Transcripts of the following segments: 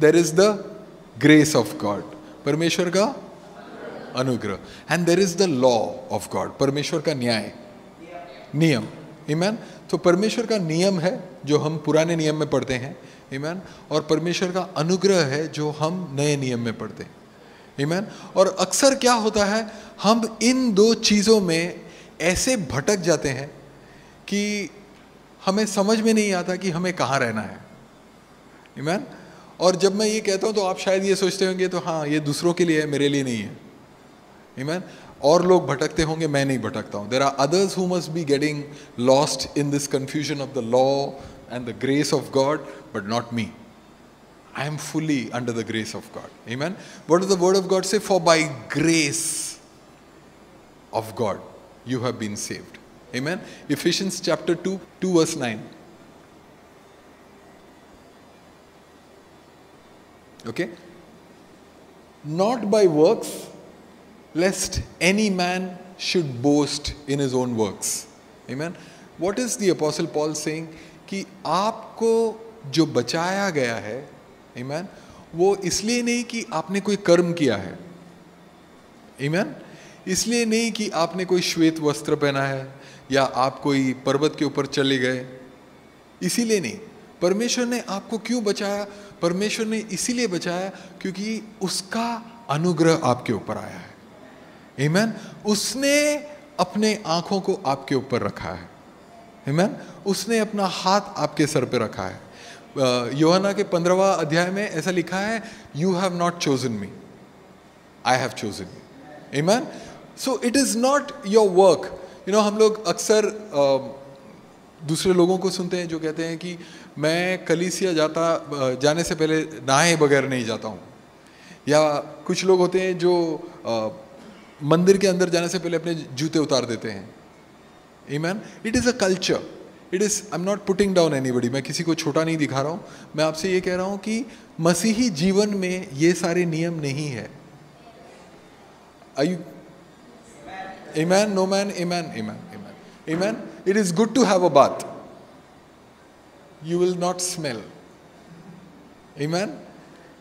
There is the grace of God, परमेश्वर का अनुग्रह, and there is the law of God, परमेश्वर का न्याय, नियम। आमीन। तो परमेश्वर का नियम है जो हम पुराने नियम में पढ़ते हैं, आमीन, और परमेश्वर का अनुग्रह है जो हम नए नियम में पढ़ते हैं, आमीन। और अक्सर क्या होता है, हम इन दो चीज़ों में ऐसे भटक जाते हैं कि हमें समझ में नहीं आता कि हमें कहाँ रहना है, आमीन। और जब मैं ये कहता हूँ तो आप शायद ये सोचते होंगे तो हाँ ये दूसरों के लिए है, मेरे लिए नहीं है, आमीन। और लोग भटकते होंगे, मैं नहीं भटकता हूँ। There are others who must be getting lost in this confusion of the law and the grace of God, but not me. I am fully under the grace of God. Amen. What does the word of God say? For by grace of God you have been saved. Amen. Ephesians chapter 2 verse 9. Okay. Not by works, lest any man should boast in his own works. Amen. What is the Apostle Paul saying? कि आपको जो बचाया गया है, आमीन, वो इसलिए नहीं कि आपने कोई कर्म किया है, आमीन, इसलिए नहीं कि आपने कोई श्वेत वस्त्र पहना है या आप कोई पर्वत के ऊपर चले गए, इसीलिए नहीं। परमेश्वर ने आपको क्यों बचाया? परमेश्वर ने इसीलिए बचाया क्योंकि उसका अनुग्रह आपके ऊपर आया है, आमीन। उसने अपने आंखों को आपके ऊपर रखा है, आमीन। उसने अपना हाथ आपके सर पे रखा है। यूहन्ना के 15वां अध्याय में ऐसा लिखा है, you have not chosen me, I have chosen you, amen. So it is not your work. You know, हम लोग अक्सर दूसरे लोगों को सुनते हैं जो कहते हैं कि मैं कलीसिया जाने से पहले नहाए बगैर नहीं जाता हूँ, या कुछ लोग होते हैं जो मंदिर के अंदर जाने से पहले अपने जूते उतार देते हैं, आमीन। It is a culture, it is, I am not putting down anybody, मैं किसी को छोटा नहीं दिखा रहा हूँ, मैं आपसे ये कह रहा हूँ कि मसीही जीवन में ये सारे नियम नहीं है। Amen, no man, amen, amen, amen, amen. It is good to have a bath. You will not smell. Amen.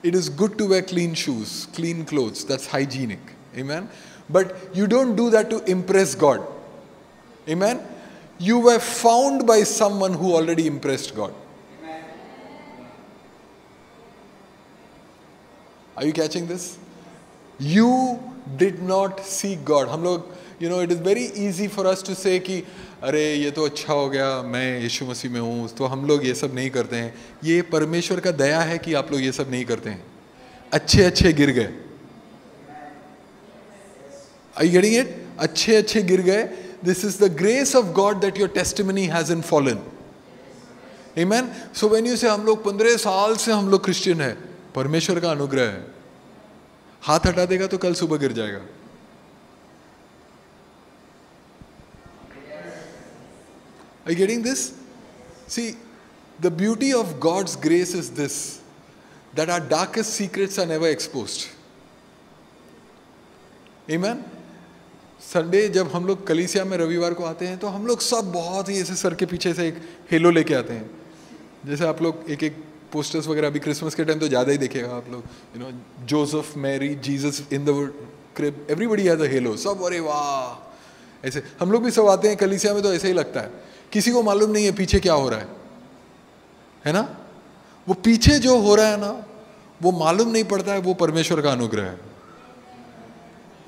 It is good to wear clean shoes, clean clothes. That's hygienic. Amen. But you don't do that to impress God. Amen. You were found by someone who already impressed God. Are you catching this? You did not seek God. हम लोग, it is very easy for us to say कि अरे ये तो अच्छा हो गया, मैं यीशु मसीह में हूँ, तो हम लोग ये सब नहीं करते हैं। ये परमेश्वर का दया है कि आप लोग ये सब नहीं करते हैं। अच्छे अच्छे गिर गए। Are you getting it? अच्छे अच्छे गिर गए। This is the grace of God that your testimony hasn't fallen. Amen. So when you say हम लोग 15 साल से हम लोग क्रिश्चियन है, परमेश्वर का अनुग्रह है। हाथ हटा देगा तो कल सुबह गिर जाएगा। Are you getting this? See, the beauty of God's grace is this, that our darkest secrets are never exposed. Amen? Sunday जब हम लोग कलीसिया में रविवार को आते हैं तो हम लोग सब बहुत ही ऐसे सर के पीछे से एक हेलो लेके आते हैं। जैसे आप लोग एक एक पोस्टर्स वगैरह अभी क्रिसमस के टाइम तो ज़्यादा ही देखेगा आप लोग, Joseph, Mary, Jesus in the crib, everybody has a hello. सब अरे वाह, ऐसे हम लोग भी सब आते हैं कलीसिया में तो ऐसे ही लगता है। किसी को मालूम नहीं है पीछे क्या हो रहा है ना? वो पीछे जो हो रहा है ना, वो मालूम नहीं पड़ता है, वो परमेश्वर का अनुग्रह है।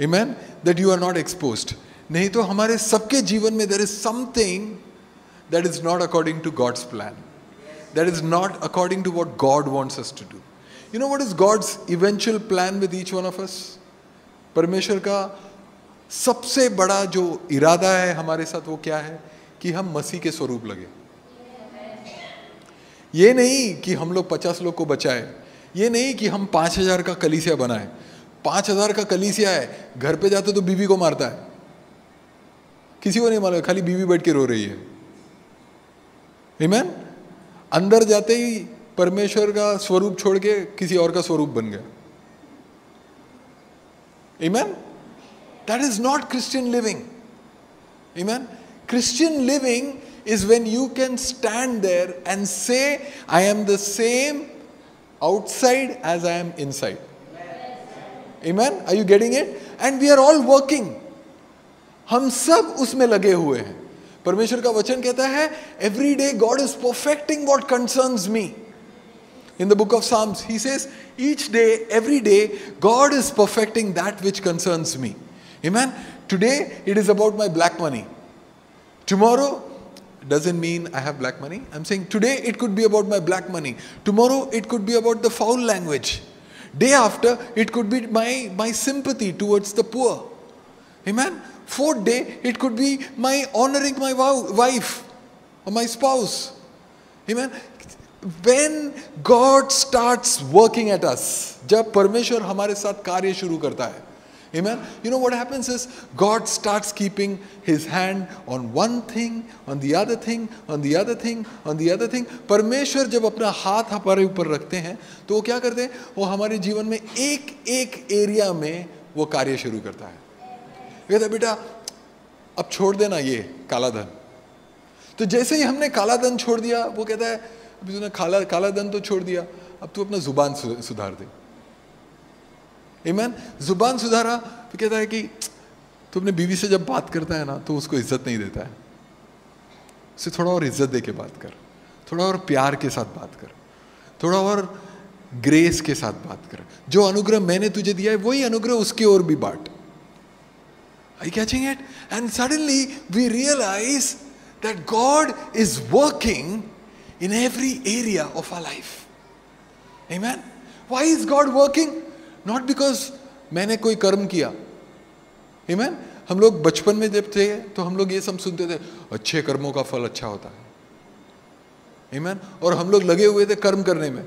Amen? That you are not exposed. नहीं तो हमारे सबके जीवन में there is something that is not according to God's plan. That is not according to what God wants us to do. You know what is God's eventual plan with each one of us? परमेश्वर का सबसे बड़ा जो इरादा है हमारे साथ वो क्या है? कि हम मसीह के स्वरूप लगे। ये नहीं कि हम लोग 50 लोग को बचाए, ये नहीं कि हम 5000 का कलीसिया बनाए। 5000 का कलीसिया है, घर पे जाते तो बीवी को मारता है, किसी को नहीं मालूम, खाली बीवी बैठ के रो रही है। आमीन? अंदर जाते ही परमेश्वर का स्वरूप छोड़ के किसी और का स्वरूप बन गया। आमीन? That is not Christian living. Amen? Christian living is when you can stand there and say, I am the same outside as I am inside. Amen? Are you getting it? And we are all working. हम सब उसमें लगे हुए हैं. परमेश्वर का वचन कहता है, every day God is perfecting what concerns me. In the book of Psalms, he says, each day, every day, God is perfecting that which concerns me. Amen? Today, it is about my black money. Tomorrow, doesn't mean I have black money. I'm saying today, it could be about my black money. Tomorrow, it could be about the foul language. Day after, it could be my sympathy towards the poor. Amen? Fourth day, it could be my honoring my wife or my spouse. Amen? When God starts working at us, जब परमेश्वर हमारे साथ कार्य शुरू करता है, amen, you know what happens is God starts keeping his hand on one thing, on the other thing, on the other thing, on the other thing. परमेश्वर जब अपना हाथ हमारे ऊपर रखते हैं तो वो क्या करते हैं? वो हमारे जीवन में एक एक एरिया में वो कार्य शुरू करता है. कहता है बेटा अब छोड़ देना ये काला धन. तो जैसे ही हमने काला धन छोड़ दिया, वो कहता है अभी तूने काला धन तो छोड़ दिया, अब तू अपना जुबान सुधार दे. आमीन. जुबान सुधारा तो कहता है कि तू अपने बीवी से जब बात करता है ना तो उसको इज्जत नहीं देता है. उसे थोड़ा और इज्जत दे के बात कर, थोड़ा और प्यार के साथ बात कर, थोड़ा और ग्रेस के साथ बात कर. जो अनुग्रह मैंने तुझे दिया है वही अनुग्रह उसकी ओर भी बांट. Are you catching it? And suddenly we realize that God is working in every area of our life. Amen? Why is God working? Not because मैंने कोई कर्म किया. Amen? हम लोग बचपन में जब थे तो हम लोग ये सब सुनते थे, अच्छे कर्मों का फल अच्छा होता है. Amen? और हम लोग लगे हुए थे कर्म करने में.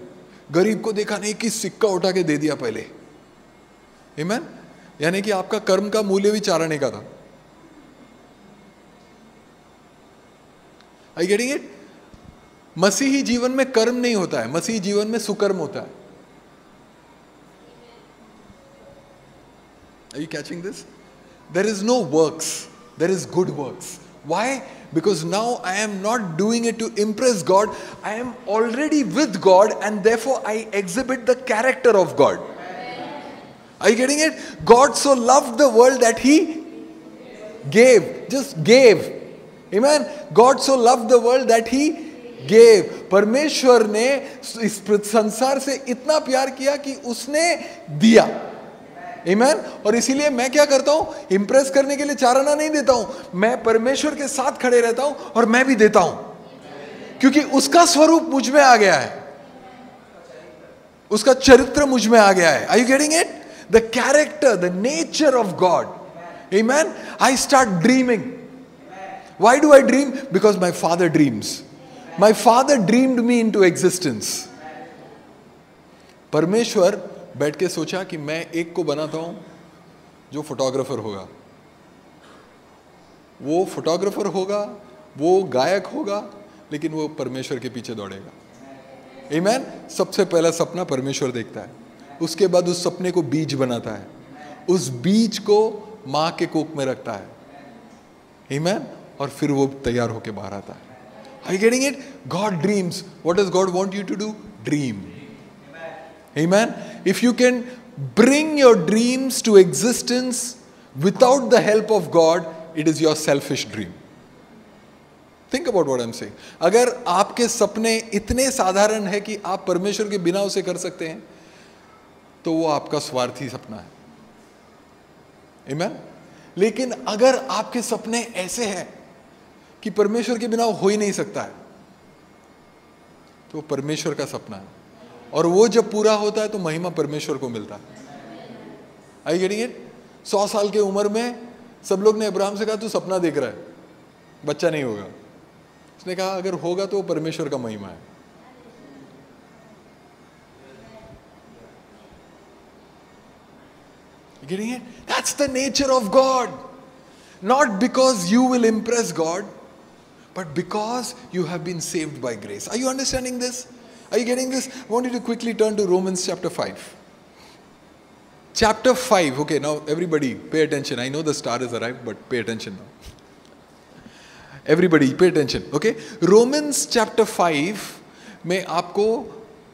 गरीब को देखा नहीं कि सिक्का उठा के दे दिया पहले. Amen? यानी कि आपका कर्म का मूल्य भी चारने का था. Are you getting it? मसीही जीवन में कर्म नहीं होता है, मसीही जीवन में सुकर्म होता है. Are you catching this? There is no works, there is good works. Why? Because now I am not doing it to impress God, I am already with God and therefore I exhibit the character of God. Are you getting it? God so loved the world that he gave. Just gave. Amen. God so loved the world that he gave. परमेश्वर ने इस संसार से इतना प्यार किया कि उसने दिया. Amen. और इसीलिए मैं क्या करता हूं? इंप्रेस करने के लिए चाराना नहीं देता हूं. मैं परमेश्वर के साथ खड़े रहता हूं और मैं भी देता हूं. क्योंकि उसका स्वरूप मुझ में आ गया है. उसका चरित्र मुझ में आ गया है. Are you getting it? The character, the nature of God. Amen. I start dreaming. Why do I dream? Because my father dreams. My father dreamed me into existence. परमेश्वर बैठ के सोचा कि मैं एक को बनाता हूं जो फोटोग्राफर होगा. वो फोटोग्राफर होगा, वो गायक होगा, लेकिन वो परमेश्वर के पीछे दौड़ेगा. Amen. सबसे पहला सपना परमेश्वर देखता है. उसके बाद उस सपने को बीज बनाता है. उस बीज को मां के कोख में रखता है. Amen. और फिर वो तैयार होके बाहर आता है. Are you getting it? God dreams. What does God want you to do? Dream. Amen. If you can bring your dreams to existence without the help of God, it is your selfish dream. Think about what I'm saying. अगर आपके सपने इतने साधारण है कि आप परमेश्वर के बिना उसे कर सकते हैं, तो वो आपका स्वार्थी सपना है. Amen? लेकिन अगर आपके सपने ऐसे हैं कि परमेश्वर के बिना हो ही नहीं सकता है, तो परमेश्वर का सपना है. और वो जब पूरा होता है तो महिमा परमेश्वर को मिलता है. Are you getting it? 100 साल के उम्र में सब लोग ने अब्राहम से कहा तू सपना देख रहा है, बच्चा नहीं होगा. उसने कहा अगर होगा तो परमेश्वर का महिमा है. Getting it? That's the nature of God. Not because you will impress God, but because you have been saved by grace. Are you understanding this? Are you getting this? I want you to quickly turn to Romans chapter 5. Chapter 5. Okay, now everybody pay attention. I know the star has arrived, but pay attention now. Everybody pay attention. Okay? Romans chapter 5 में आपको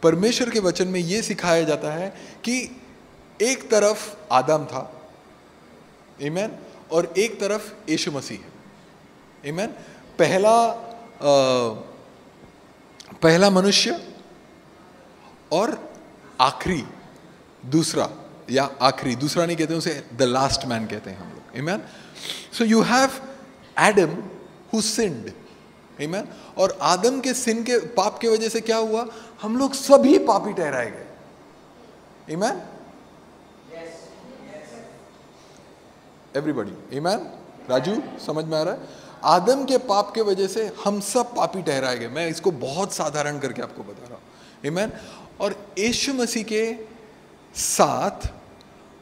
परमेश्वर के वचन में ये सिखाया जाता है कि एक तरफ आदम था, आमीन, और एक तरफ यीशु मसीह है, आमीन। पहला मनुष्य और आखिरी दूसरा, या आखिरी दूसरा नहीं कहते, उसे द लास्ट मैन कहते हैं हम लोग, amen. So you have Adam who sinned, amen, और आदम के सिन के पाप के वजह से क्या हुआ, हम लोग सभी पापी ठहराए गए, आमीन, एवरीबॉडी, आमीन। राजू समझ में आ रहा है? आदम के पाप के वजह से हम सब पापी ठहराए गए। मैं इसको बहुत साधारण करके आपको बता रहा हूं, आमीन। और यीशु मसीह के साथ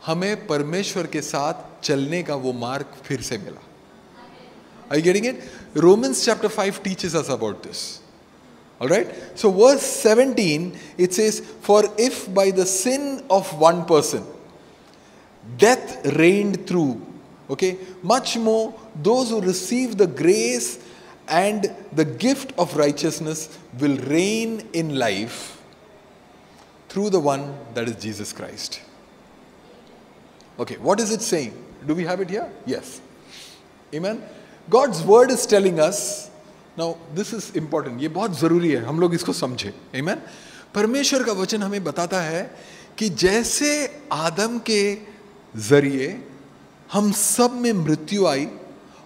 हमें परमेश्वर के साथ चलने का वो मार्ग फिर से मिला। Are you getting it? Romans chapter 5 teaches us about this. All right? So verse 17, it says, "For if by the sin of one person death reigned through," okay, much more those who receive the grace and the gift of righteousness will reign in life through the one that is Jesus Christ. Okay, what is it saying? Do we have it here? Yes. Amen. God's word is telling us, now this is important, ये बहुत ज़रूरी है हम लोग इसको समझें, amen। परमेश्वर का वचन हमें बताता है कि जैसे आदम के जरिए हम सब में मृत्यु आई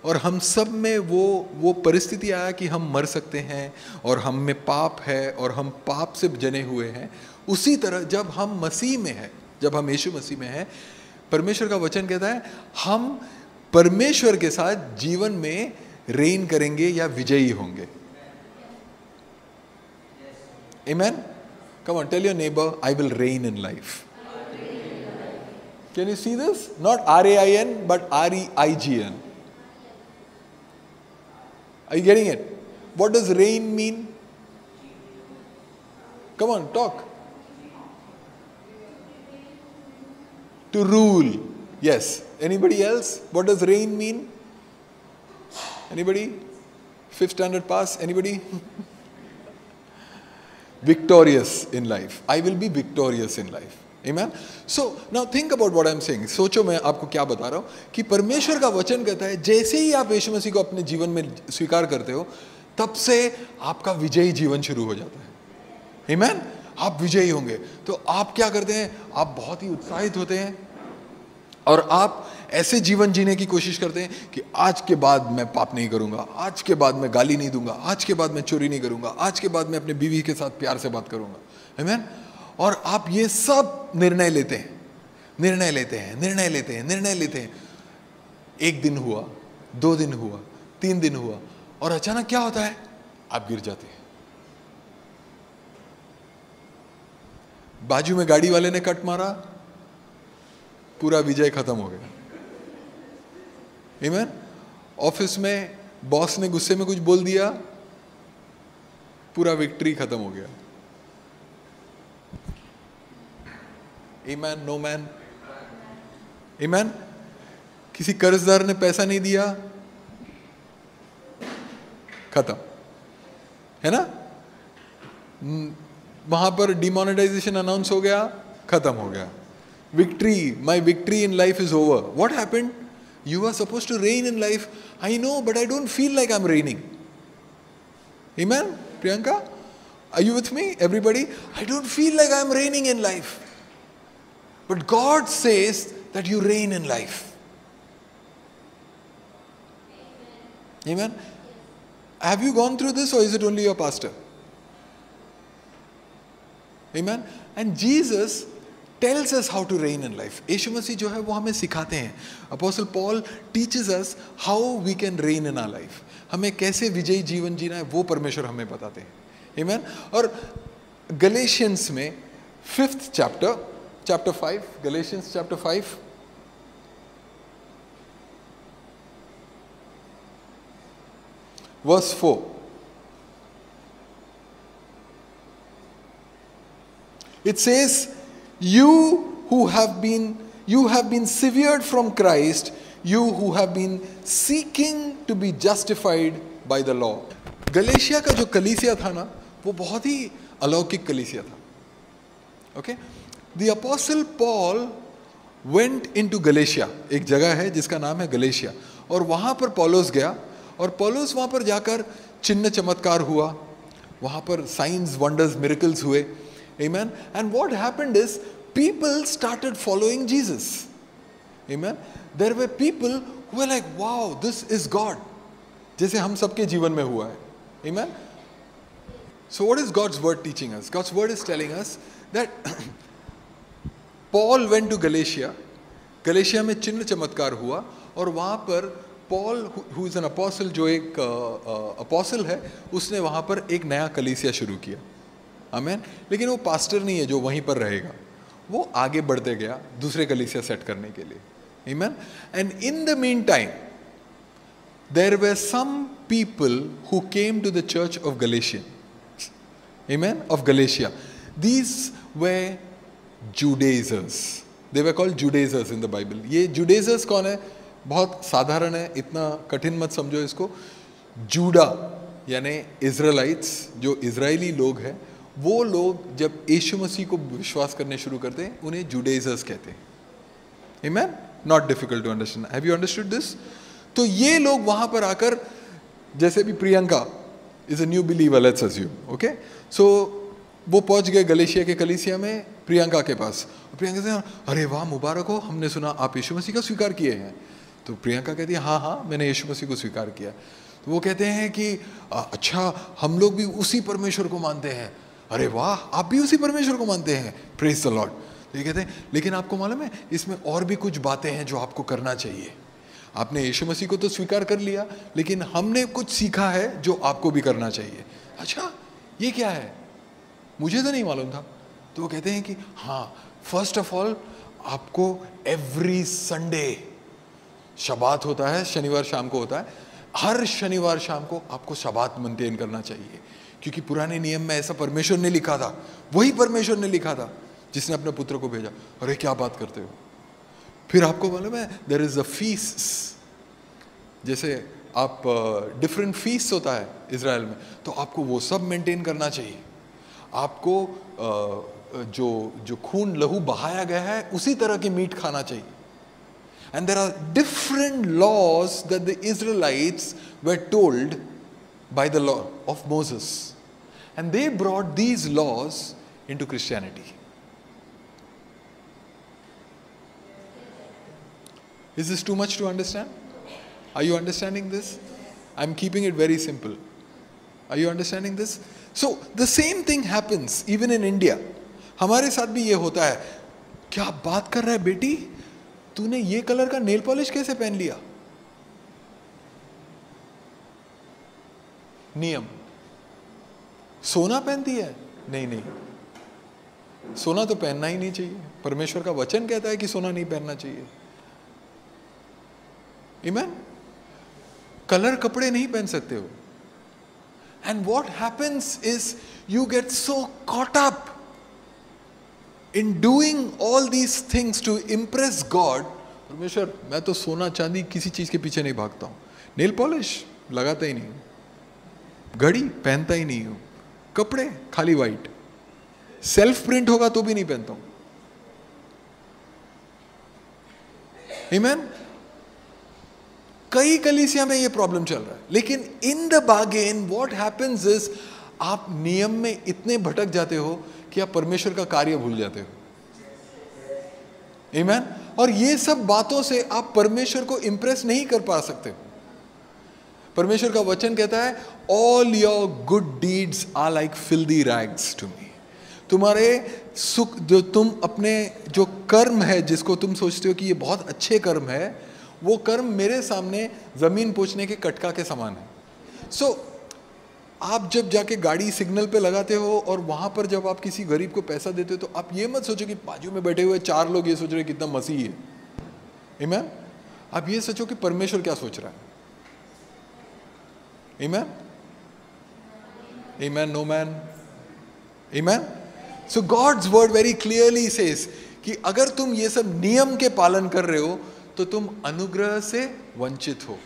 और हम सब में वो परिस्थिति आया कि हम मर सकते हैं और हम में पाप है और हम पाप से जने हुए हैं, उसी तरह जब हम मसीह में हैं, जब हम यीशु मसीह में हैं, परमेश्वर का वचन कहता है हम परमेश्वर के साथ जीवन में रेन करेंगे या विजयी होंगे, amen. Come on, tell your neighbour, I will reign in life. Can you see this? Not RAIN but REIGN. Are you getting it? What does reign mean? Come on, talk. To rule. Yes. Anybody else? What does reign mean? Anybody? 5th standard pass? Anybody? Victorious in life. I will be victorious in life. Amen. So now think about what I'm saying. सोचो मैं आपको क्या बता रहा हूं कि परमेश्वर का वचन कहता है जैसे ही आप यीशु मसीह को अपने जीवन में स्वीकार करते हो, तब से आपका विजयी जीवन शुरू हो जाता है, आमेन। आप विजयी होंगे। तो आप क्या करते हैं? आप बहुत ही उत्साहित होते हैं और आप ऐसे जीवन जीने की कोशिश करते हैं कि आज के बाद मैं पाप नहीं करूंगा, आज के बाद मैं गाली नहीं दूंगा, आज के बाद मैं चोरी नहीं करूंगा, आज के बाद मैं अपने बीवी के साथ प्यार से बात करूंगा, आमेन। और आप ये सब निर्णय लेते हैं, निर्णय लेते हैं, निर्णय लेते हैं, निर्णय लेते हैं। 1 दिन हुआ, 2 दिन हुआ, 3 दिन हुआ, और अचानक क्या होता है? आप गिर जाते हैं। बाजू में गाड़ी वाले ने कट मारा, पूरा विजय खत्म हो गया, आमेन। ऑफिस में बॉस ने गुस्से में कुछ बोल दिया, पूरा विक्ट्री खत्म हो गया, आमेन। नो मैन, आमेन। किसी कर्जदार ने पैसा नहीं दिया, खत्म, है ना। वहां पर डिमोनेटाइजेशन अनाउंस हो गया, खत्म हो गया। Victory, my victory in life is over. What happened? You are suppose to reign in life, I know, but I don't feel like I am reigning, amen. Priyanka, are you with me? Everybody, I don't feel like I am reigning in life, but God says that you reign in life, amen. Have you gone through this or is it only your pastor? Amen. And Jesus tells us how to reign in life. यीशु मसीह जो है वो हमें सिखाते हैं। Apostle Paul teaches us how we can reign in our life. हमें कैसे विजयी जीवन जीना है वो परमेश्वर हमें बताते हैं, amen. और Galatians में 5th chapter 5, Galatians chapter 5, verse 4. It says, you have been severed from Christ, you who have been seeking to be justified by the law. गलेशिया का जो कलीसिया था ना, वो बहुत ही अलौकिक कलीसिया था, Okay? The Apostle Paul went into Galatia. एक जगह है जिसका नाम है गलेशिया, और वहाँ पर पौलुस गया, और पौलुस वहाँ पर जाकर चिन्ह चमत्कार हुआ, वहाँ पर साइंस वंडर्स मिरेकल्स हुए. Amen. And what happened is people started following Jesus. Amen. There were people who were like, wow, this is God. जैसे हम सबके जीवन में हुआ है. Amen. So what is God's word teaching us? God's word is telling us that Paul went to Galatia. गलेशिया में चिन्ह चमत्कार हुआ, और वहाँ पर Paul who is an apostle, जो एक अपोस्टल है, उसने वहाँ पर एक नया कलीसिया शुरू किया. आमीन. लेकिन वो पास्टर नहीं है जो वहीं पर रहेगा, वो आगे बढ़ते गया दूसरे कलीसिया सेट करने के लिए. आमीन. And in the mean time there were some people who came to the church of Galatia. Amen? Of Galatia. These were Judaizers. They were called Judaizers in the Bible. ये Judaizers कौन है? बहुत साधारण है, इतना कठिन मत समझो इसको. जूडा यानी इजराइलाइट्स, जो इजरायली लोग हैं, वो लोग जब यीशु मसीह को विश्वास करने शुरू करते हैं, उन्हें Judaizers कहते हैं. Amen? Not difficult to understand. Have you understood this? तो ये लोग वहां पर आकर, जैसे भी Priyanka is a new believer, let's assume, okay, so वो पहुंच गए गलेशिया के कलीसिया में प्रियंका के पास. प्रियंका से, अरे वाह, मुबारक हो, हमने सुना आप यीशु मसीह का स्वीकार किए हैं. तो प्रियंका कहती है, हाँ हाँ, मैंने यीशु मसीह को स्वीकार किया. तो वो कहते हैं कि अच्छा, हम लोग भी उसी परमेश्वर को मानते हैं. अरे वाह, आप भी उसी परमेश्वर को मानते हैं, प्रेज द लॉर्ड. तो ये कहते हैं, लेकिन आपको मालूम है इसमें और भी कुछ बातें हैं जो आपको करना चाहिए. आपने यीशु मसीह को तो स्वीकार कर लिया, लेकिन हमने कुछ सीखा है जो आपको भी करना चाहिए. अच्छा, ये क्या है? मुझे तो नहीं मालूम था. तो वो कहते हैं कि हाँ, फर्स्ट ऑफ ऑल आपको एवरी संडे, शबात होता है, शनिवार शाम को होता है, हर शनिवार शाम को आपको शबात मेंटेन करना चाहिए, क्योंकि पुराने नियम में ऐसा परमेश्वर ने लिखा था, वही परमेश्वर ने लिखा था जिसने अपने पुत्र को भेजा. अरे क्या बात करते हो? फिर आपको मालूम है, देयर इज अ फीस्ट, जैसे आप डिफरेंट फीस्ट होता है इजराइल में, तो आपको वो सब मेंटेन करना चाहिए. आपको जो खून लहू बहाया गया है उसी तरह के मीट खाना चाहिए. And there are different laws that the Israelites were told by the law of Moses, and they brought these laws into Christianity. Is this too much to understand? Are you understanding this? I'm keeping it very simple. Are you understanding this? So the same thing happens even in India. हमारे साथ भी ये होता है. क्या बात कर रहा है बेटी, तूने ये कलर का नेल पॉलिश कैसे पहन लिया? नियम. सोना पहनती है? नहीं नहीं, सोना तो पहनना ही नहीं चाहिए. परमेश्वर का वचन कहता है कि सोना नहीं पहनना चाहिए. Amen? कलर कपड़े नहीं पहन सकते हो. And what happens is you get so caught up in doing all these things to impress God. परमेश्वर, मैं तो सोना चांदी किसी चीज के पीछे नहीं भागता हूं. नेल पॉलिश लगाता ही नहीं हूं, घड़ी पहनता ही नहीं हूं, कपड़े खाली वाइट, सेल्फ प्रिंट होगा तो भी नहीं पहनता हूं. Amen? कई कलीसिया में ये प्रॉब्लम चल रहा है. लेकिन in the bargain what happens is, आप नियम में इतने भटक जाते हो कि आप परमेश्वर का कार्य भूल जाते हो. आमीन. और ये सब बातों से आप परमेश्वर को इंप्रेस नहीं कर पा सकते हो. परमेश्वर का वचन कहता है, all your good deeds are like filthy rags to me. तुम्हारे सुख, जो तुम अपने जो कर्म है, जिसको तुम सोचते हो कि ये बहुत अच्छे कर्म है, वो कर्म मेरे सामने जमीन पोंछने के कटका के समान है. सो आप जब जाके गाड़ी सिग्नल पे लगाते हो और वहां पर जब आप किसी गरीब को पैसा देते हो, तो आप ये मत सोचो कि बाजू में बैठे हुए 4 लोग ये सोच रहे कितना मसीह है. आमीन. आप ये सोचो कि परमेश्वर क्या सोच रहा है. Amen. Amen. No man. Amen. So God's word very clearly says कि अगर तुम ये सब नियम के पालन कर रहे हो तो तुम अनुग्रह से वंचित हो.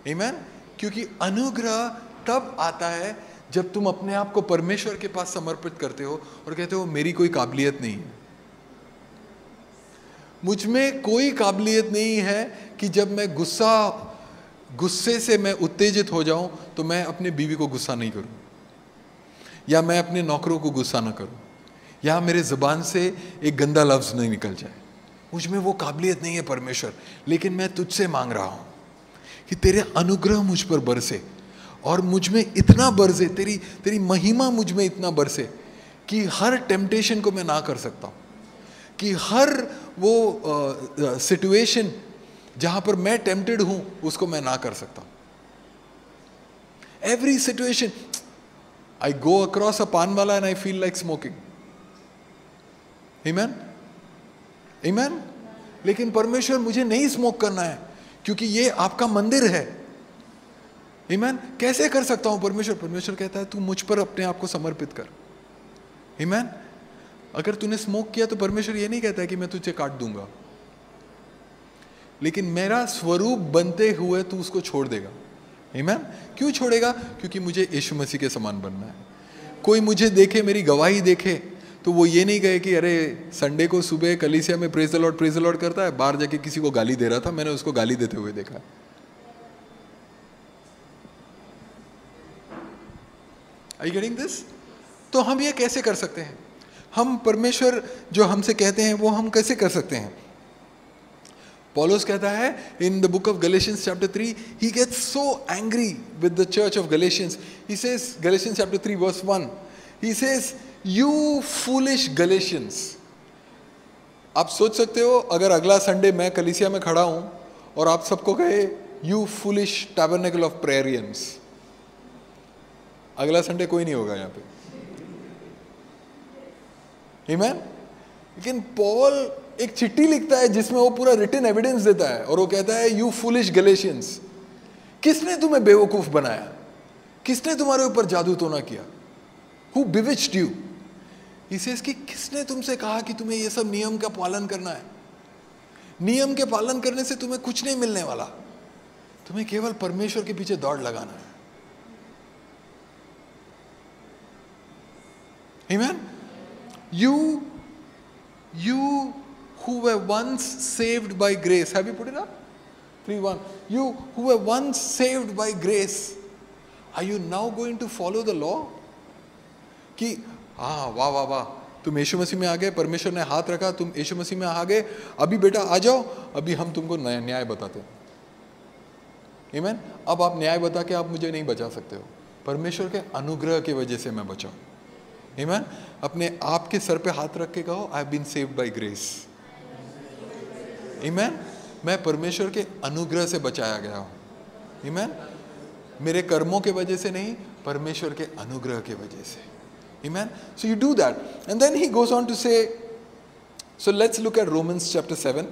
आमीन. क्योंकि अनुग्रह तब आता है जब तुम अपने आप को परमेश्वर के पास समर्पित करते हो और कहते हो मेरी कोई काबिलियत नहीं है, मुझ में कोई काबिलियत नहीं है कि जब मैं गुस्से से मैं उत्तेजित हो जाऊं तो मैं अपने बीवी को गुस्सा नहीं करूं, या मैं अपने नौकरों को गुस्सा ना करूं, या मेरे ज़ुबान से एक गंदा लफ्ज़ नहीं निकल जाए। मुझ में वो काबिलियत नहीं है परमेश्वर, लेकिन मैं तुझसे मांग रहा हूं कि तेरे अनुग्रह मुझ पर बरसे और मुझ में इतना बरसे, तेरी महिमा मुझ में इतना बरसे कि हर टेम्पटेशन को मैं ना कर सकता हूं, कि हर वो सिचुएशन जहां पर मैं टेम्प्टेड हूं उसको मैं ना कर सकता हूं। Every situation, I go across a paan wala and I feel like smoking. Amen, amen. लेकिन परमेश्वर मुझे नहीं स्मोक करना है क्योंकि ये आपका मंदिर है। आमेन। कैसे कर सकता हूं परमेश्वर कहता है तू मुझ पर अपने आप को समर्पित कर। आमेन। अगर तूने स्मोक किया तो परमेश्वर ये नहीं कहता है कि मैं तुझे काट दूंगा, लेकिन मेरा स्वरूप बनते हुए तू उसको छोड़ देगा। आमेन। क्यों छोड़ेगा? क्योंकि मुझे यीशु मसीह के समान बनना है। कोई मुझे देखे, मेरी गवाही देखे, तो वो ये नहीं कहे कि अरे संडे को सुबह कलीसिया में प्रेज द लॉर्ड करता है, बाहर जाके किसी को गाली दे रहा था, मैंने उसको गाली देते हुए देखा। Are you getting this? तो हम ये कैसे कर सकते हैं? हम परमेश्वर जो हमसे कहते हैं वो हम कैसे कर सकते हैं? पौलुस कहता है in the book of Galatians chapter 3, he gets so angry with the church of Galatians. He says, Galatians chapter 3 verse 1, he says, you foolish Galatians. आप सोच सकते हो अगर अगला संडे मैं कलीसिया में खड़ा हूं और आप सबको कहे you foolish tabernacle of Praerians, अगला संडे कोई नहीं होगा यहाँ पे। आमेन। लेकिन पॉल एक चिट्ठी लिखता है जिसमें वो पूरा रिटन एविडेंस देता है और वो कहता है यू फुलिश गलेशियंस, किसने तुम्हें बेवकूफ बनाया? किसने तुम्हारे ऊपर जादू टोना किया? Who bewitched you? He says कि किसने तुमसे कहा कि तुम्हें ये सब नियम का पालन करना है? नियम के पालन करने से तुम्हें कुछ नहीं मिलने वाला, तुम्हें केवल परमेश्वर के पीछे दौड़ लगाना है। Amen? You who were once saved by grace, have you put it up? 3:1. You who were once saved by grace, are you now going to follow the law? कि हाँ वाह वाह वाह, तुम यीशु मसीह में आ गए, परमेश्वर ने हाथ रखा, तुम यीशु मसीह में आ गए, अभी बेटा आ जाओ, अभी हम तुमको न्याय बताते हैं। आमीन। अब आप न्याय बता के आप मुझे नहीं बचा सकते हो, परमेश्वर के अनुग्रह की वजह से मैं बचा। आमीन। अपने आप के सर पे हाथ रख के कहो I have been saved by grace. आमीन। मैं परमेश्वर के अनुग्रह से बचाया गया हूं। आमीन। मेरे कर्मों के वजह से नहीं, परमेश्वर के अनुग्रह के वजह से। Amen. So you do that. And then he goes on to say, so let's look at Romans chapter 7.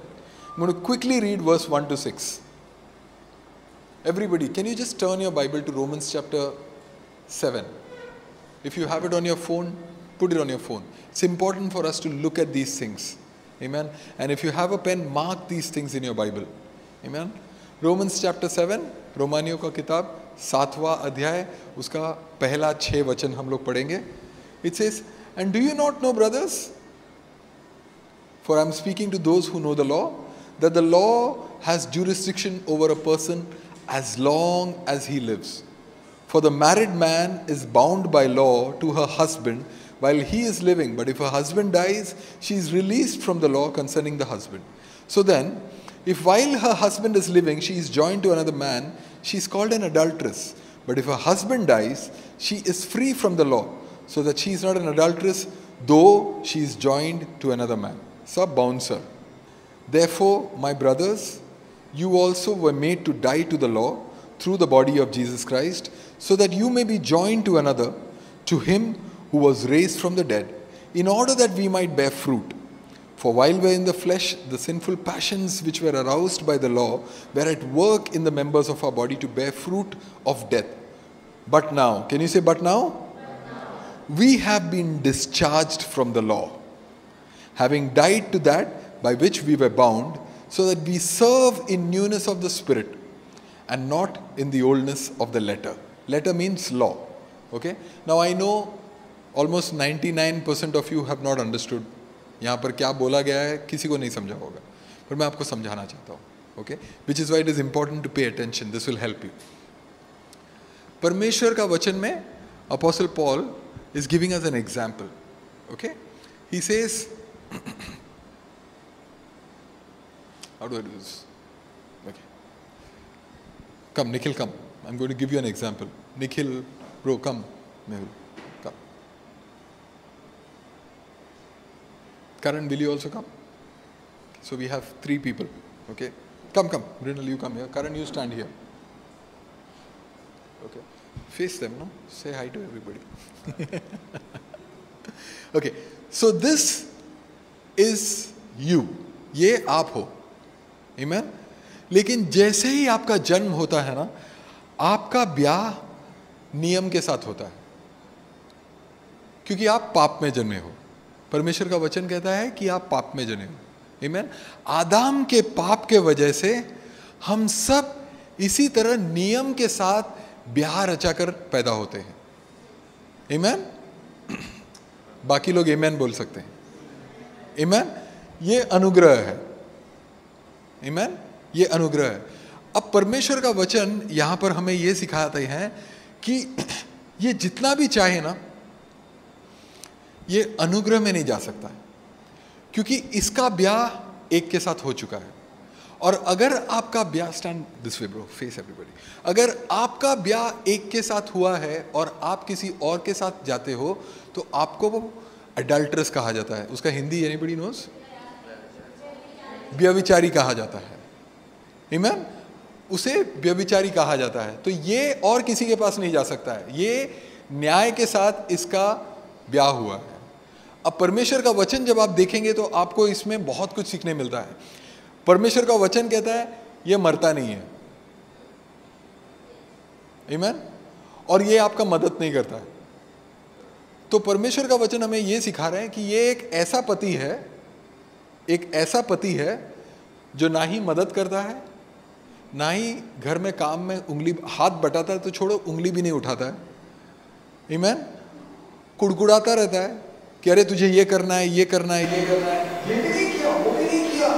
I'm going to quickly read verse 1 to 6. Everybody, can you just turn your Bible to Romans chapter 7? If you have it on your phone, put it on your phone. It's important for us to look at these things. Amen. And if you have a pen, mark these things in your Bible. Amen. Romans chapter 7, रोमानियों का किताब 7वां अध्याय, उसका पहला 6 वचन हम लोग पढ़ेंगे. It says, and do you not know, brothers, for I am speaking to those who know the law, that the law has jurisdiction over a person as long as he lives. For the married man is bound by law to her husband while he is living, but if her husband dies, she is released from the law concerning the husband. So then, if while her husband is living, she is joined to another man, she is called an adulteress. But if her husband dies, she is free from the law, so that she is not an adulteress, though she is joined to another man. Sub bouncer. Therefore, my brothers, you also were made to die to the law through the body of Jesus Christ, so that you may be joined to another, to him who was raised from the dead, in order that we might bear fruit. For while we are in the flesh, the sinful passions which were aroused by the law were at work in the members of our body to bear fruit of death. But now, can you say but now? We have been discharged from the law, having died to that by which we were bound, so that we serve in newness of the Spirit and not in the oldness of the letter. Letter means law. Okay? Now I know almost 99% of you have not understood. यहाँ पर क्या बोला गया है किसी को नहीं समझा होगा, पर मैं आपको समझाना चाहता हूँ. Okay? Which is why it is important to pay attention. This will help you. परमेश्वर का वचन में Apostle Paul is giving us an example. Okay? He says, how do I do this? Okay. Come, Nikhil, come. I'm going to give you an example. Nikhil, bro, come. Mehul, come. Karan, will you also come? So we have 3 people. Okay? Come. Brindle, you come here. Karan, you stand here. Okay. Face them, no? Say hi to everybody. Okay. So this is you. ये आप हो. Amen? लेकिन जैसे ही आपका जन्म होता है ना, आपका ब्याह नियम के साथ होता है, क्योंकि आप पाप में जन्मे हो. परमेश्वर का वचन कहता है कि आप पाप में जन्मे हो. Amen? आदाम के पाप के वजह से हम सब इसी तरह नियम के साथ ब्याह रचाकर पैदा होते हैं. Amen? बाकी लोग Amen बोल सकते हैं. Amen? ये अनुग्रह है. Amen? ये अनुग्रह है. अब परमेश्वर का वचन यहां पर हमें यह सिखाता है कि ये जितना भी चाहे ना, ये अनुग्रह में नहीं जा सकता है, क्योंकि इसका ब्याह एक के साथ हो चुका है. और अगर आपका ब्याह, stand this way bro, face everybody, अगर आपका ब्याह एक के साथ हुआ है और आप किसी और के साथ जाते हो तो आपको वो अडल्टरस कहा जाता है. उसका हिंदी एनीबॉडी नोस? व्यभिचारी कहा जाता है. आमीन? उसे व्यभिचारी कहा जाता है. तो ये और किसी के पास नहीं जा सकता है. ये न्याय के साथ इसका ब्याह हुआ है. अब परमेश्वर का वचन जब आप देखेंगे तो आपको इसमें बहुत कुछ सीखने मिलता है. परमेश्वर का वचन कहता है ये मरता नहीं है. आमीन? और ये आपका मदद नहीं करता है. तो परमेश्वर का वचन हमें ये सिखा रहे हैं कि ये एक ऐसा पति है जो ना ही मदद करता है, ना ही घर में काम में उंगली, हाथ बटाता है तो छोड़ो, उंगली भी नहीं उठाता है. आमीन? कुड़कुड़ाता रहता है कि अरे तुझे ये करना है, ये करना है, ये करना है, ये भी नहीं किया, वो भी नहीं किया,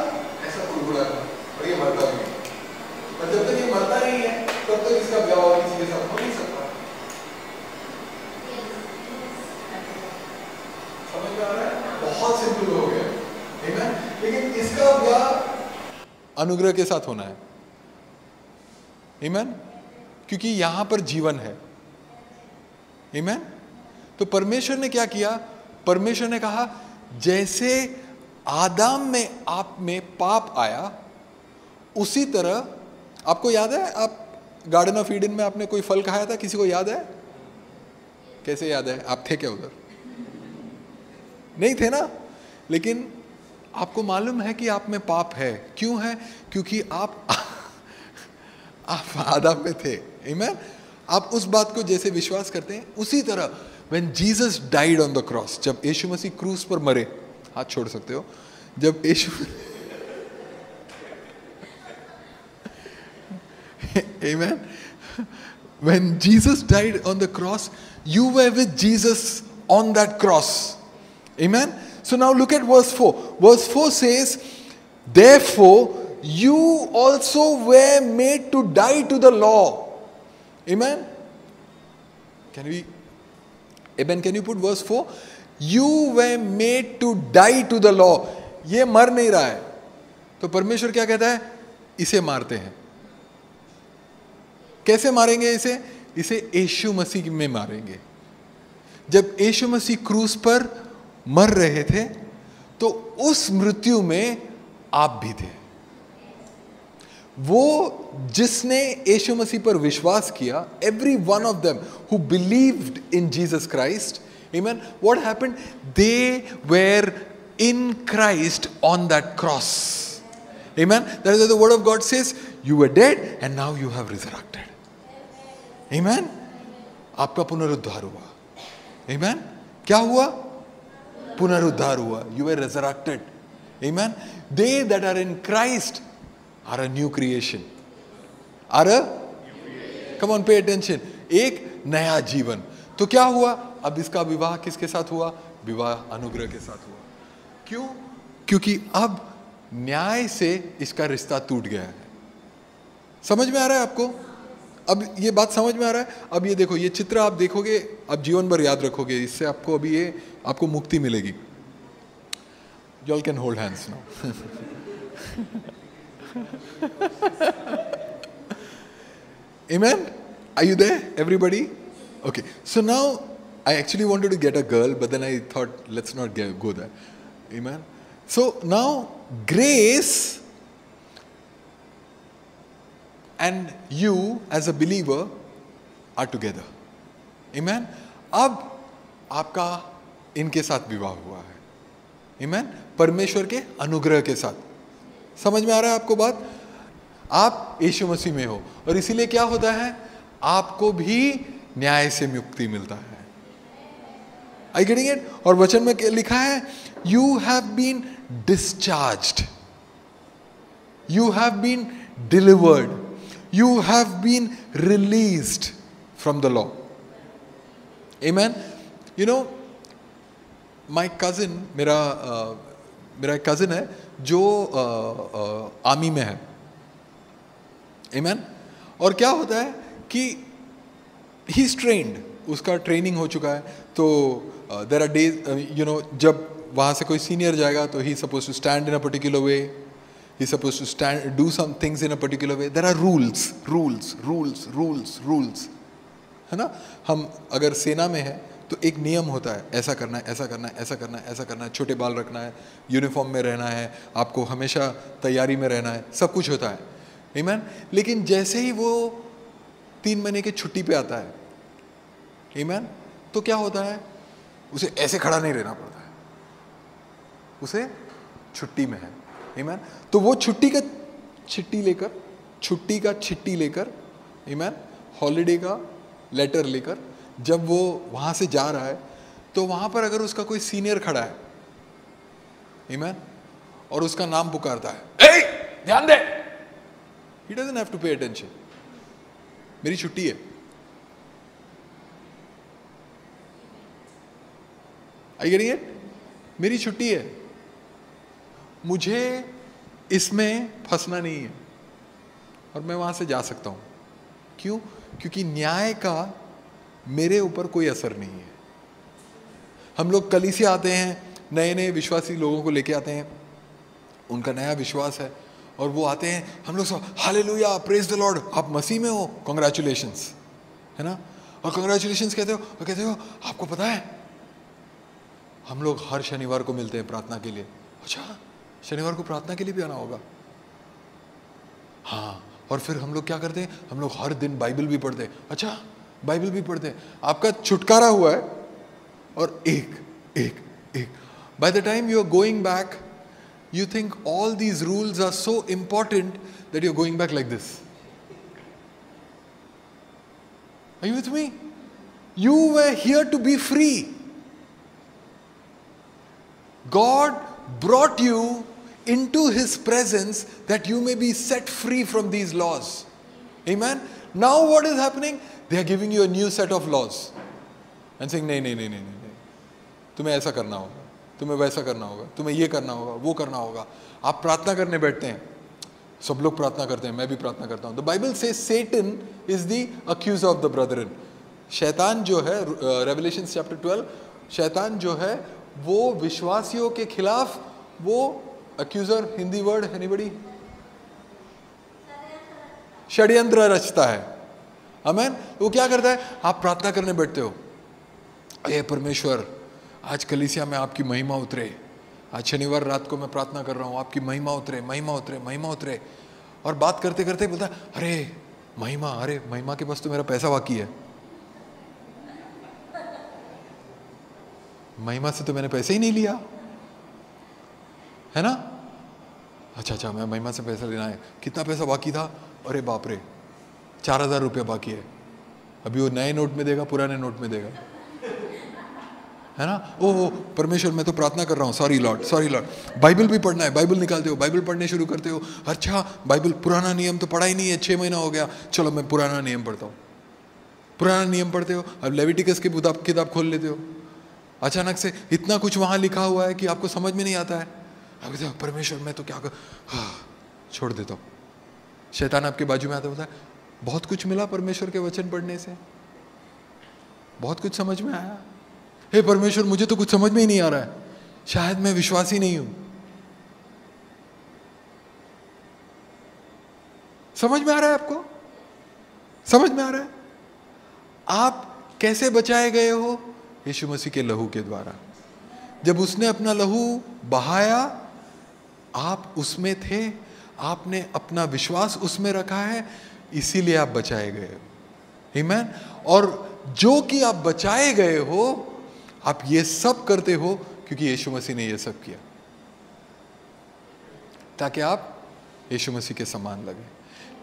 ऐसा कुड़कुड़ाता है. और ये मरता नहीं है. और जब तक ये मरता नहीं है तब तक इसका ब्याह और किसी के साथ हो नहीं सकता. समझ में आ रहा है? बहुत सिंपल हो गया. आमीन? लेकिन इसका ब्याह अनुग्रह के साथ होना है. आमीन? क्योंकि यहां पर जीवन है. आमीन? तो परमेश्वर ने क्या किया? परमेश्वर ने कहा जैसे आदम में आप में पाप आया, उसी तरह, आपको याद है आप गार्डन ऑफ ईडन में आपने कोई फल खाया था? किसी को याद है? कैसे याद है? आप थे क्या उधर? नहीं थे ना. लेकिन आपको मालूम है कि आप में पाप है. क्यों है? क्योंकि आप आदम में थे. आमीन? आप उस बात को जैसे विश्वास करते हैं, उसी तरह when Jesus died on the cross, जब यीशु मसीह क्रूस पर मरे, हाथ छोड़ सकते हो, जब यीशु Amen? When Jesus died on the cross, you were with Jesus on that cross. Amen? So now look at verse 4. Verse 4 says, therefore you also were made to die to the law. Amen? Amen. Can you put verse 4? You were made to die to the law. ये मर नहीं रहा है. तो परमेश्वर क्या कहता है? इसे मारते हैं. कैसे मारेंगे इसे? इसे यीशु मसीह में मारेंगे. जब यीशु मसीह क्रूस पर मर रहे थे तो उस मृत्यु में आप भी थे. वो जिसने यीशु मसीह पर विश्वास किया, every one of them who believed in Jesus Christ, amen, what happened? They were in Christ on that cross. Amen? That is why the word of God says, you were dead and now you have resurrected. Amen? आपका पुनरुद्धार हुआ. Amen? क्या हुआ? पुनरुद्धार हुआ. You were resurrected. Amen? They that are in Christ are a new creation. Come on, pay attention. एक नया जीवन. तो क्या हुआ, अब इसका विवाह किसके साथ हुआ, विवाह अनुग्रह के साथ हुआ। क्यों? क्योंकि अब न्याय से इसका रिश्ता टूट गया है। समझ में आ रहा है आपको? अब ये बात समझ में आ रहा है? अब ये देखो, ये चित्र आप देखोगे, आप जीवन भर याद रखोगे, इससे आपको अभी ये आपको मुक्ति मिलेगी। You all can hold hands now. Amen? Are you there, everybody? Okay. So now, I actually wanted to get a girl, but then I thought, let's not go there. Amen? So now, grace and you as a believer are together. Amen? अब आपका इनके साथ विवाह हुआ है। Amen? परमेश्वर के अनुग्रह के साथ। समझ में आ रहा है आपको बात? आप यीशु मसीह में हो, और इसीलिए क्या होता है, आपको भी न्याय से मुक्ति मिलता है। Are you getting it? और वचन में लिखा है, you have been discharged, you have been delivered, you have been released from the law. Amen? You know, my cousin, मेरा एक cousin है जो आर्मी में है। Amen? और क्या होता है कि he is trained, उसका ट्रेनिंग हो चुका है। तो there are days, जब वहाँ से कोई सीनियर जाएगा तो he is supposed to stand in a particular way, he is supposed to do some things in a particular way. There are rules, है ना? हम अगर सेना में है तो एक नियम होता है, ऐसा करना है, ऐसा करना है, ऐसा करना है, ऐसा करना है, छोटे बाल रखना है, यूनिफॉर्म में रहना है, आपको हमेशा तैयारी में रहना है, सब कुछ होता है। आमीन? लेकिन जैसे ही वो 3 महीने की छुट्टी पे आता है, आमीन, तो क्या होता है, उसे ऐसे खड़ा नहीं रहना पड़ता है, उसे छुट्टी में है। आमीन? तो वो छुट्टी का चिट्ठी लेकर, आमीन, हॉलीडे का लेटर लेकर जब वो वहां से जा रहा है, तो वहां पर अगर उसका कोई सीनियर खड़ा है, आमीन, और उसका नाम पुकारता है, ए ध्यान दे, he doesn't have to pay attention, मेरी छुट्टी है। Are you getting it? मेरी छुट्टी है, मुझे इसमें फंसना नहीं है, और मैं वहां से जा सकता हूं। क्यों? क्योंकि न्याय का मेरे ऊपर कोई असर नहीं है। हम लोग कलीसिया आते हैं, नए नए विश्वासी लोगों को लेके आते हैं, उनका नया विश्वास है, और वो आते हैं, हम लोग सब हालेलुया, प्रेज द लॉर्ड, आप मसीह में हो, कांग्रेचुलेशंस, है ना? और कांग्रेचुलेशंस कहते हो, और कहते हो आपको पता है हम लोग हर शनिवार को मिलते हैं प्रार्थना के लिए। अच्छा, शनिवार को प्रार्थना के लिए भी आना होगा? हाँ। और फिर हम लोग क्या करते हैं, हम लोग हर दिन बाइबल भी पढ़ते हैं। अच्छा, बाइबल भी पढ़ते हैं। आपका छुटकारा हुआ है, और एक by the time you are going back, you think all these rules are so important that you're going back like this. Are you with me? You were here to be free. God brought you into His presence that you may be set free from these laws. Amen? Now what is happening? They are giving you a new set of laws and saying, नहीं, तुम्हें ऐसा करना होगा, तुम्हें वैसा करना होगा, तुम्हें ये करना होगा, वो करना होगा। आप प्रार्थना करने बैठते हैं, सब लोग प्रार्थना करते हैं, मैं भी प्रार्थना करता हूँ। द बाइबल से Satan is the accuser of the brethren. शैतान जो है, रेवलेशन चैप्टर 12, शैतान जो है वो विश्वासियों के खिलाफ, वो अक्यूजर, हिंदी वर्ड एनीबॉडी, षड्यंत्र रचता है। आमीन? वो क्या करता है, आप प्रार्थना करने बैठते हो, हे परमेश्वर आज कलीसिया में आपकी महिमा उतरे, आज शनिवार रात को मैं प्रार्थना कर रहा हूँ, आपकी महिमा उतरे, महिमा उतरे, महिमा उतरे। और बात करते करते बोलता है, अरे महिमा के पास तो मेरा पैसा बाकी है, महिमा से तो मैंने पैसे ही नहीं लिया, है ना? अच्छा, मैं महिमा से पैसा लेना है, कितना पैसा बाकी था? अरे बाप रे, 4000 रुपया बाकी है। अभी वो नए नोट में देगा, पुराने नोट में देगा, है ना? ओह परमेश्वर, मैं तो प्रार्थना कर रहा हूँ, सॉरी लॉर्ड। बाइबल भी पढ़ना है, बाइबल निकालते हो, बाइबल पढ़ने शुरू करते हो। अच्छा, बाइबल पुराना नियम तो पढ़ा ही नहीं है, 6 महीना हो गया, चलो मैं पुराना नियम पढ़ता हूँ। पुराना नियम पढ़ते हो, अब लेविटिकस की किताब खोल लेते हो, अचानक से इतना कुछ वहां लिखा हुआ है कि आपको समझ में नहीं आता है। आप कहते हो परमेश्वर मैं तो क्या कर, छोड़ देता हूँ। शैतान आपके बाजू में आता होता है, बहुत कुछ मिला परमेश्वर के वचन पढ़ने से, बहुत कुछ समझ में आया। हे परमेश्वर मुझे तो कुछ समझ में ही नहीं आ रहा है, शायद मैं विश्वासी नहीं हूं। समझ में आ रहा है आपको? समझ में आ रहा है? आप कैसे बचाए गए हो? यीशु मसीह के लहू के द्वारा। जब उसने अपना लहू बहाया, आप उसमें थे, आपने अपना विश्वास उसमें रखा है, इसीलिए आप बचाए गए हो। आमीन। और जो कि आप बचाए गए हो, आप ये सब करते हो क्योंकि यीशु मसीह ने ये सब किया, ताकि आप यीशु मसीह के समान लगे,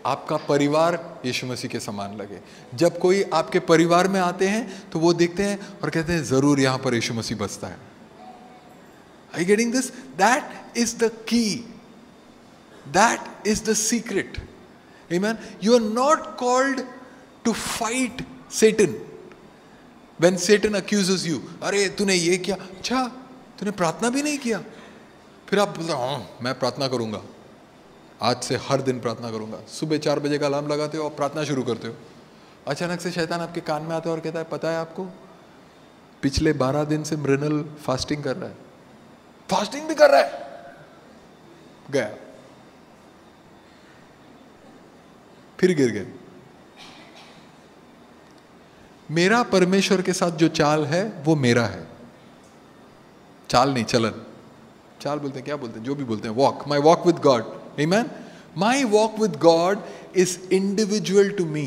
आपका परिवार यीशु मसीह के समान लगे। जब कोई आपके परिवार में आते हैं तो वो देखते हैं और कहते हैं जरूर यहां पर यीशु मसीह बसता है। Are you getting this? That is the key. That is the secret. Amen. You are not called to fight Satan. When Satan accuses you, अरे तूने ये किया, अच्छा तूने प्रार्थना भी नहीं किया, फिर आप बोलते हाँ मैं प्रार्थना करूंगा, आज से हर दिन प्रार्थना करूंगा। सुबह 4 बजे का अलार्म लगाते हो और प्रार्थना शुरू करते हो। अचानक से शैतान आपके कान में आता है और कहता है पता है आपको, पिछले 12 दिन से मृणाल फास्टिंग कर रहा है, फास्टिंग भी कर रहा है। गया, फिर गिर गए। मेरा परमेश्वर के साथ जो चाल है वो मेरा है, चाल नहीं चलन। चाल बोलते हैं, क्या बोलते हैं, जो भी बोलते हैं, walk, my walk with God. Amen. My walk with God is individual to me.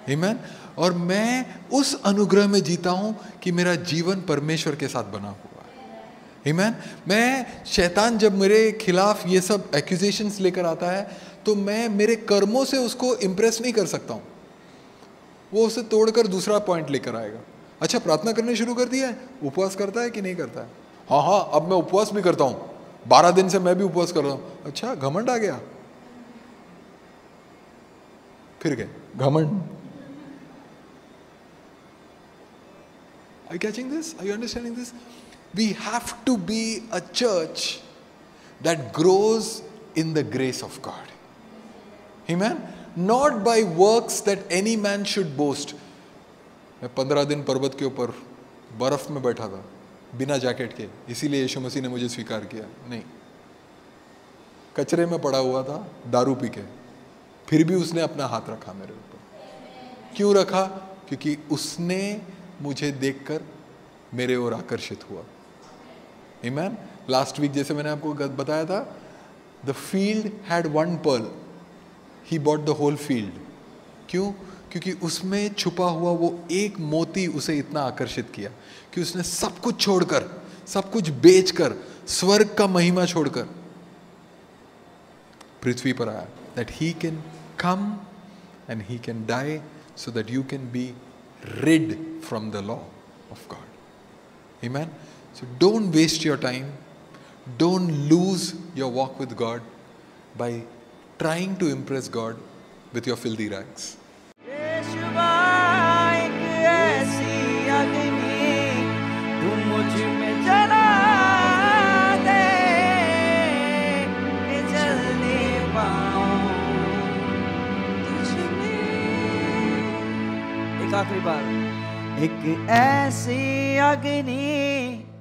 Amen. और मैं उस अनुग्रह में जीता हूं कि मेरा जीवन परमेश्वर के साथ बना हुआ है। आमीन। मैं, शैतान जब मेरे खिलाफ ये सब एक्यूजेशंस लेकर आता है तो मैं मेरे कर्मों से उसको इंप्रेस नहीं कर सकता हूं, वो उसे तोड़कर दूसरा पॉइंट लेकर आएगा। अच्छा प्रार्थना करने शुरू कर दिया है, उपवास करता है कि नहीं करता है? हाँ हाँ अब मैं उपवास भी करता हूं, 12 दिन से मैं भी उपवास कर रहा हूं। अच्छा घमंड आ गया, फिर गए घमंड। Are you catching this? Are you understanding this? We have to be a church that grows in the grace of God. Amen? Not by works that any man should boast. मैं 15 दिन पर्वत के ऊपर बर्फ में बैठा था बिना जैकेट के, इसीलिए यीशु मसीह ने मुझे स्वीकार किया। नहीं, कचरे में पड़ा हुआ था दारू पी के, फिर भी उसने अपना हाथ रखा मेरे ऊपर। क्यों रखा? क्योंकि उसने मुझे देखकर मेरे ओर आकर्षित हुआ। आमीन। लास्ट वीक जैसे मैंने आपको बताया था, the field had 1 pearl, he bought the whole field. क्यों? क्योंकि उसमें छुपा हुआ वो एक मोती उसे इतना आकर्षित किया कि उसने सब कुछ छोड़कर, सब कुछ बेचकर, स्वर्ग का महिमा छोड़कर पृथ्वी पर आया, that he can come and he can die so that you can be rid from the law of God. Amen. So don't waste your time, don't lose your walk with God by trying to impress God with your filthy rags. एक आखिरी बार, एक ऐसी अग्नि